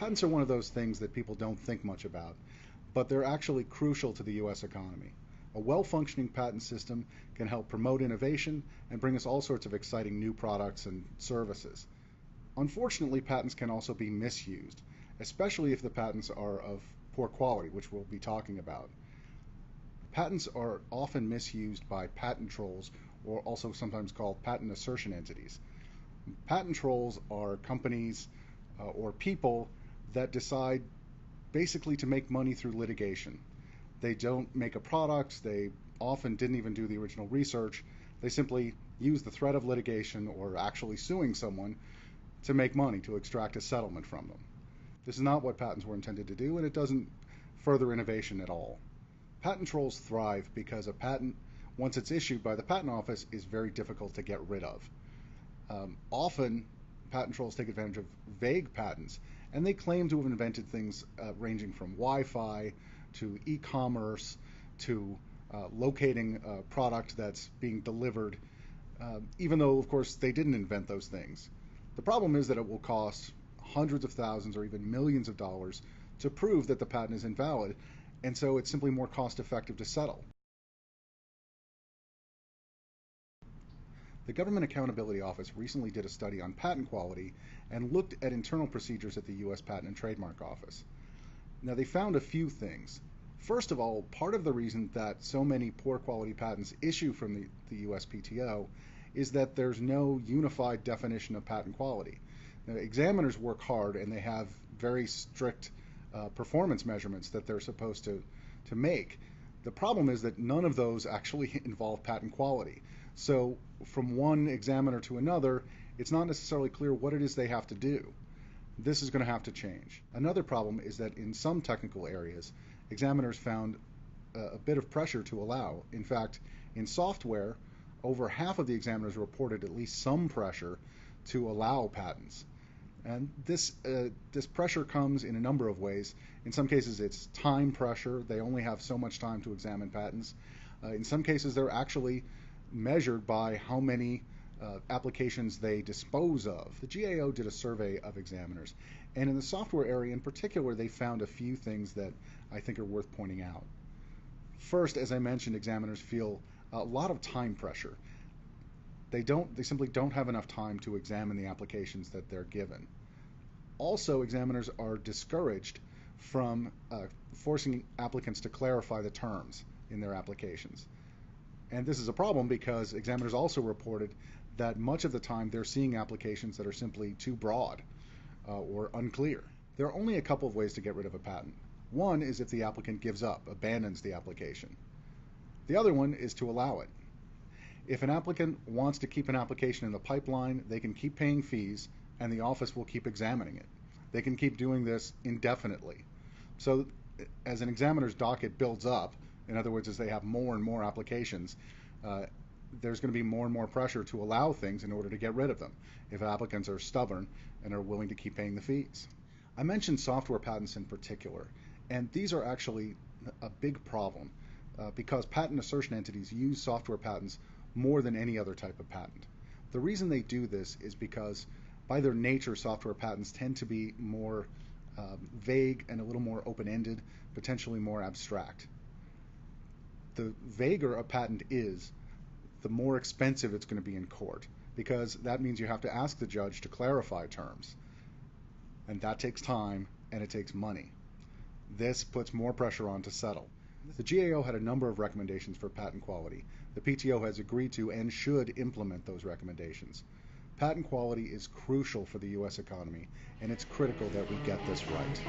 Patents are one of those things that people don't think much about, but they're actually crucial to the U.S. economy. A well-functioning patent system can help promote innovation and bring us all sorts of exciting new products and services. Unfortunately, patents can also be misused, especially if the patents are of poor quality, which we'll be talking about. Patents are often misused by patent trolls, or also sometimes called patent assertion entities. Patent trolls are companies or people that decide basically to make money through litigation. They don't make a product, they often didn't even do the original research, they simply use the threat of litigation or actually suing someone to make money, to extract a settlement from them. This is not what patents were intended to do, and it doesn't further innovation at all. Patent trolls thrive because a patent, once it's issued by the patent office, is very difficult to get rid of. Often, patent trolls take advantage of vague patents, and they claim to have invented things ranging from Wi-Fi to e-commerce to locating a product that's being delivered, even though, of course, they didn't invent those things. The problem is that it will cost hundreds of thousands or even millions of dollars to prove that the patent is invalid, and so it's simply more cost-effective to settle. The Government Accountability Office recently did a study on patent quality and looked at internal procedures at the U.S. Patent and Trademark Office. Now, they found a few things. First of all, part of the reason that so many poor quality patents issue from the USPTO is that there's no unified definition of patent quality. Now, examiners work hard and they have very strict performance measurements that they're supposed to make. The problem is that none of those actually involve patent quality. So from one examiner to another, it's not necessarily clear what it is they have to do. This is going to have to change. Another problem is that in some technical areas, examiners found a bit of pressure to allow. In fact, in software, over half of the examiners reported at least some pressure to allow patents. And this pressure comes in a number of ways. In some cases, it's time pressure. They only have so much time to examine patents. In some cases, they're actually measured by how many applications they dispose of. The GAO did a survey of examiners, and in the software area in particular, they found a few things that I think are worth pointing out. First, as I mentioned, examiners feel a lot of time pressure. They simply don't have enough time to examine the applications that they're given. Also, examiners are discouraged from forcing applicants to clarify the terms in their applications. And this is a problem because examiners also reported that much of the time they're seeing applications that are simply too broad or unclear. There are only a couple of ways to get rid of a patent. One is if the applicant gives up, abandons the application. The other one is to allow it. If an applicant wants to keep an application in the pipeline, they can keep paying fees and the office will keep examining it. They can keep doing this indefinitely. So as an examiner's docket builds up, in other words, as they have more and more applications, there's going to be more and more pressure to allow things in order to get rid of them if applicants are stubborn and are willing to keep paying the fees. I mentioned software patents in particular, and these are actually a big problem because patent assertion entities use software patents more than any other type of patent. The reason they do this is because by their nature, software patents tend to be more vague and a little more open-ended, potentially more abstract. The vaguer a patent is, the more expensive it's going to be in court, because that means you have to ask the judge to clarify terms. And that takes time and it takes money. This puts more pressure on to settle. The GAO had a number of recommendations for patent quality. The PTO has agreed to and should implement those recommendations. Patent quality is crucial for the U.S. economy, and it's critical that we get this right.